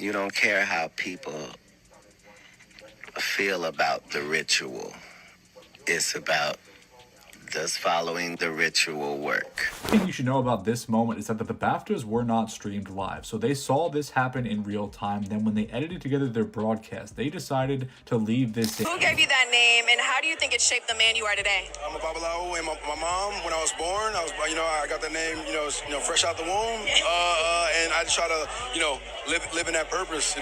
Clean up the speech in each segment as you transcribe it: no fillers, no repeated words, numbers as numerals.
You don't care how people feel about the ritual. It's about, does following the ritual work? The thing you should know about this moment is that the BAFTAs were not streamed live, so they saw this happen in real time. Then when they edited together their broadcast, they decided to leave this in. Who gave you that name, and how do you think it shaped the man you are today? I'm a Babalawo, and my mom, when I was born, I got the name, fresh out the womb, and I just try to, live in that purpose,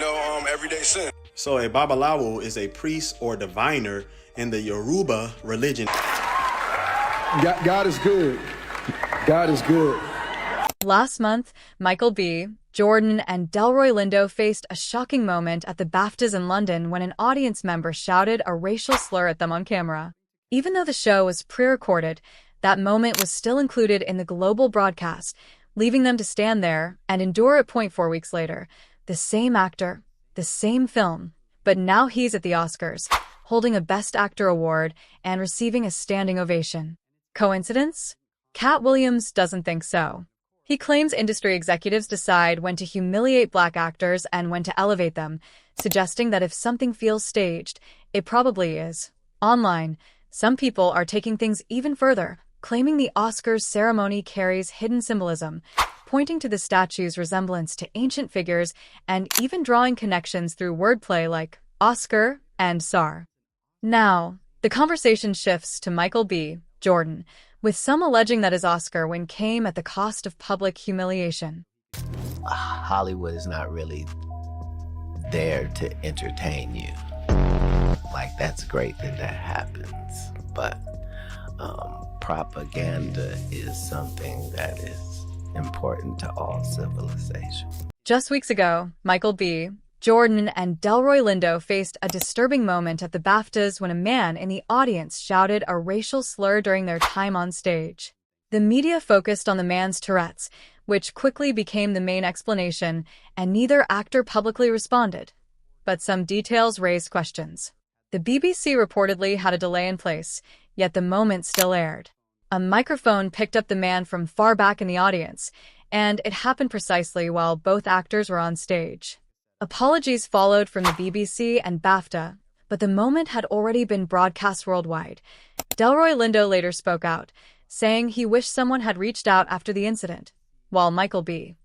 everyday sin. So a Babalawo is a priest or diviner in the Yoruba religion. God is good. God is good. Last month, Michael B., Jordan, and Delroy Lindo faced a shocking moment at the BAFTAs in London when an audience member shouted a racial slur at them on camera. Even though the show was pre-recorded, that moment was still included in the global broadcast, leaving them to stand there and endure it. 4 weeks later, the same actor, the same film, but now he's at the Oscars, holding a Best Actor award and receiving a standing ovation. Coincidence? Katt Williams doesn't think so. He claims industry executives decide when to humiliate Black actors and when to elevate them, suggesting that if something feels staged, it probably is. Online, some people are taking things even further, claiming the Oscars ceremony carries hidden symbolism, pointing to the statue's resemblance to ancient figures and even drawing connections through wordplay like Oscar and SAR. Now, the conversation shifts to Michael B. Jordan, with some alleging that his Oscar win came at the cost of public humiliation. Hollywood is not really there to entertain you. Like, that's great that happens, but propaganda is something that is important to all civilization. Just weeks ago, Michael B. Jordan and Delroy Lindo faced a disturbing moment at the BAFTAs when a man in the audience shouted a racial slur during their time on stage. The media focused on the man's Tourette's, which quickly became the main explanation, and neither actor publicly responded. But some details raised questions. The BBC reportedly had a delay in place, yet the moment still aired. A microphone picked up the man from far back in the audience, and it happened precisely while both actors were on stage. Apologies followed from the BBC and BAFTA, but the moment had already been broadcast worldwide. Delroy Lindo later spoke out, saying he wished someone had reached out after the incident, while Michael B.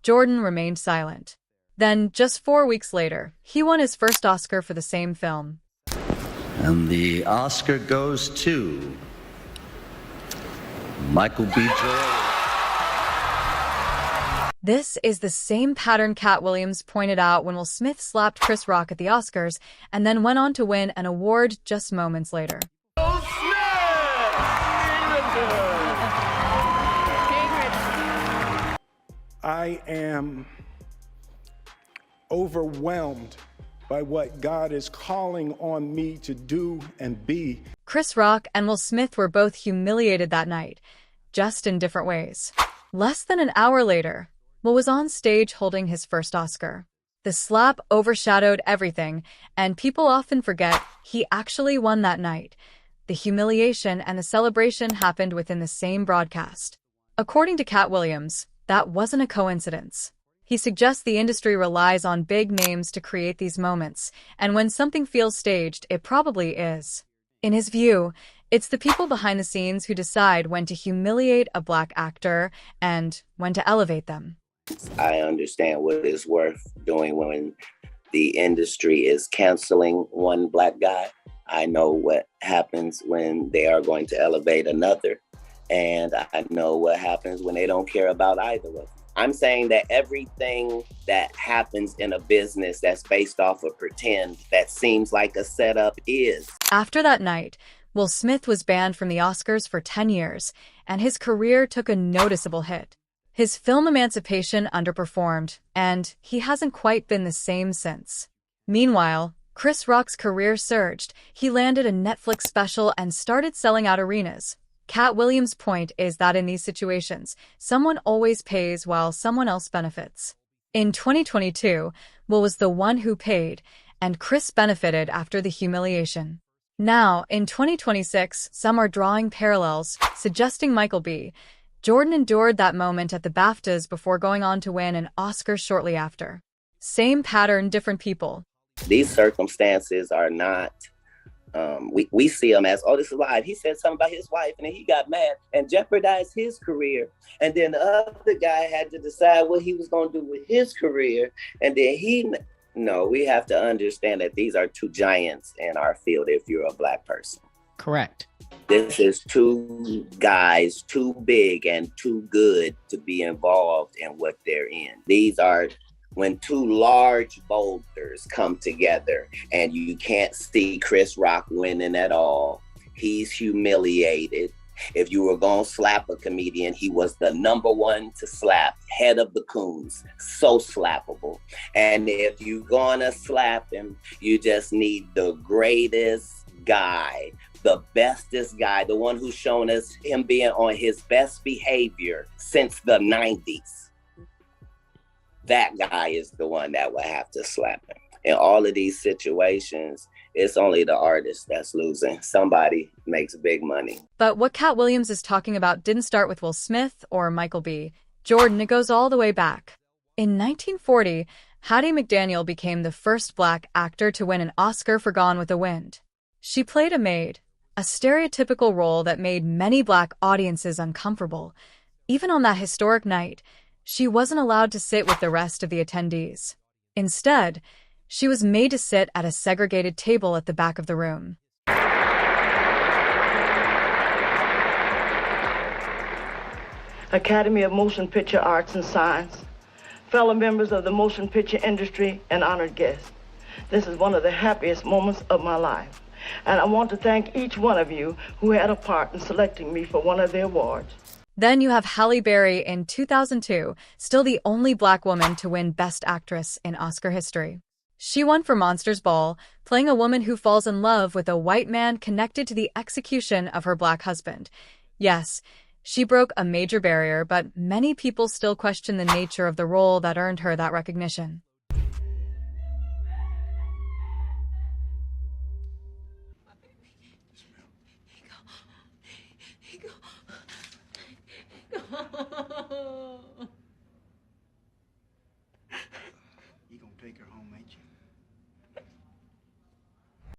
Jordan remained silent. Then, just 4 weeks later, he won his first Oscar for the same film. And the Oscar goes to Michael B. Jordan. This is the same pattern Katt Williams pointed out when Will Smith slapped Chris Rock at the Oscars and then went on to win an award just moments later. I am overwhelmed by what God is calling on me to do and be. Chris Rock and Will Smith were both humiliated that night, just in different ways. Less than an hour later, Will was on stage holding his first Oscar. The slap overshadowed everything, and people often forget he actually won that night. The humiliation and the celebration happened within the same broadcast. According to Katt Williams, that wasn't a coincidence. He suggests the industry relies on big names to create these moments, and when something feels staged, it probably is. In his view, it's the people behind the scenes who decide when to humiliate a Black actor and when to elevate them. I understand what it's worth doing when the industry is canceling one Black guy. I know what happens when they are going to elevate another. And I know what happens when they don't care about either of them. I'm saying that everything that happens in a business that's based off of pretend that seems like a setup is. After that night, Will Smith was banned from the Oscars for 10 years, and his career took a noticeable hit. His film Emancipation underperformed, and he hasn't quite been the same since. Meanwhile, Chris Rock's career surged. He landed a Netflix special and started selling out arenas. Katt Williams' point is that in these situations, someone always pays while someone else benefits. In 2022, Will was the one who paid, and Chris benefited after the humiliation. Now, in 2026, some are drawing parallels, suggesting Michael B. Jordan endured that moment at the BAFTAs before going on to win an Oscar shortly after. Same pattern, different people. These circumstances are not, we see them as, oh, this is live. He said something about his wife and then he got mad and jeopardized his career. And then the other guy had to decide what he was going to do with his career. And then no, we have to understand that these are two giants in our field if you're a Black person. Correct. This is two guys too big and too good to be involved in what they're in. These are when two large boulders come together and you can't see Chris Rock winning at all. He's humiliated. If you were going to slap a comedian, he was the number one to slap, head of the coons, so slappable. And if you're going to slap him, you just need the greatest guy, the bestest guy, the one who's shown us him being on his best behavior since the 90s. That guy is the one that will have to slap him. In all of these situations, it's only the artist that's losing. Somebody makes big money. But what Katt Williams is talking about didn't start with Will Smith or Michael B. Jordan. It goes all the way back. In 1940, Hattie McDaniel became the first Black actor to win an Oscar for Gone with the Wind. She played a maid, a stereotypical role that made many Black audiences uncomfortable. Even on that historic night, she wasn't allowed to sit with the rest of the attendees. Instead, she was made to sit at a segregated table at the back of the room. Academy of Motion Picture Arts and Science, fellow members of the motion picture industry, and honored guests. This is one of the happiest moments of my life, and I want to thank each one of you who had a part in selecting me for one of the awards. Then you have Halle Berry in 2002, still the only Black woman to win Best Actress in Oscar history. She won for Monsters Ball, playing a woman who falls in love with a white man connected to the execution of her Black husband. Yes, she broke a major barrier, but many people still question the nature of the role that earned her that recognition.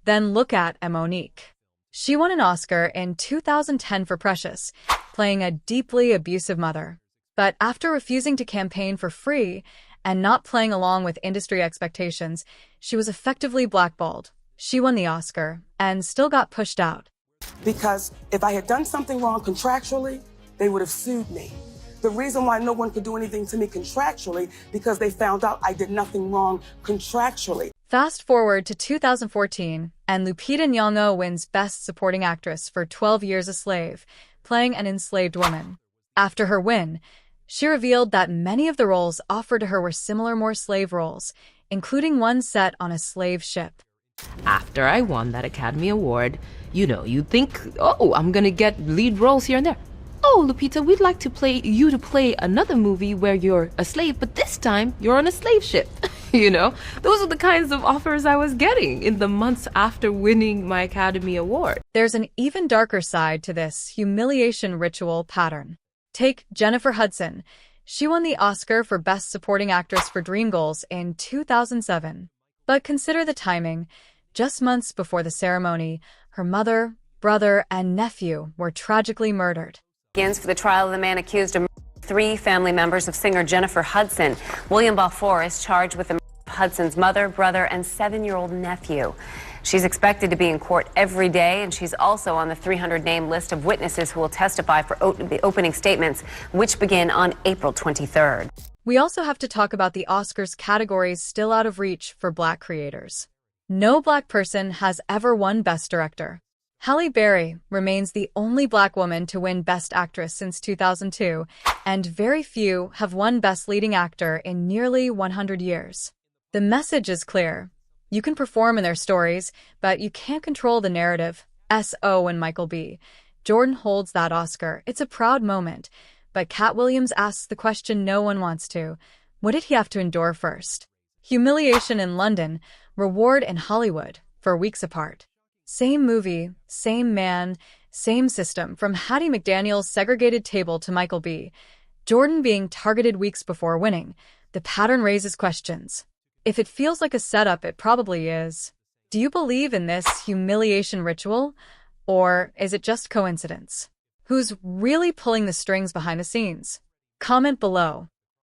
Then look at Monique. She won an Oscar in 2010 for Precious, playing a deeply abusive mother. But after refusing to campaign for free and not playing along with industry expectations, she was effectively blackballed. She won the Oscar and still got pushed out. Because if I had done something wrong contractually, they would have sued me. The reason why no one could do anything to me contractually, because they found out I did nothing wrong contractually. Fast forward to 2014, and Lupita Nyong'o wins Best Supporting Actress for 12 Years a Slave, playing an enslaved woman. After her win, she revealed that many of the roles offered to her were similar more slave roles, including one set on a slave ship. After I won that Academy Award, you think, oh, I'm gonna get lead roles here and there. Oh, Lupita, we'd like to play another movie where you're a slave, but this time you're on a slave ship. Those are the kinds of offers I was getting in the months after winning my Academy Award. There's an even darker side to this humiliation ritual pattern. Take Jennifer Hudson. She won the Oscar for Best Supporting Actress for Dreamgirls in 2007. But consider the timing. Just months before the ceremony, her mother, brother, and nephew were tragically murdered. Begins for the trial of the man accused of murdering 3 family members of singer Jennifer Hudson. William Balfour is charged with the murder of Hudson's mother, brother, and 7-year-old nephew. She's expected to be in court every day, and she's also on the 300-name list of witnesses who will testify for the opening statements, which begin on April 23rd. We also have to talk about the Oscars categories still out of reach for Black creators. No Black person has ever won Best Director. Halle Berry remains the only Black woman to win Best Actress since 2002, and very few have won Best Leading Actor in nearly 100 years. The message is clear. You can perform in their stories, but you can't control the narrative. S.O. and Michael B. Jordan holds that Oscar. It's a proud moment. But Katt Williams asks the question no one wants to. What did he have to endure first? Humiliation in London, reward in Hollywood, for weeks apart. Same movie, same man, same system, from Hattie McDaniel's segregated table to Michael B. Jordan being targeted weeks before winning. The pattern raises questions. If it feels like a setup, it probably is. Do you believe in this humiliation ritual, or is it just coincidence? Who's really pulling the strings behind the scenes? Comment below.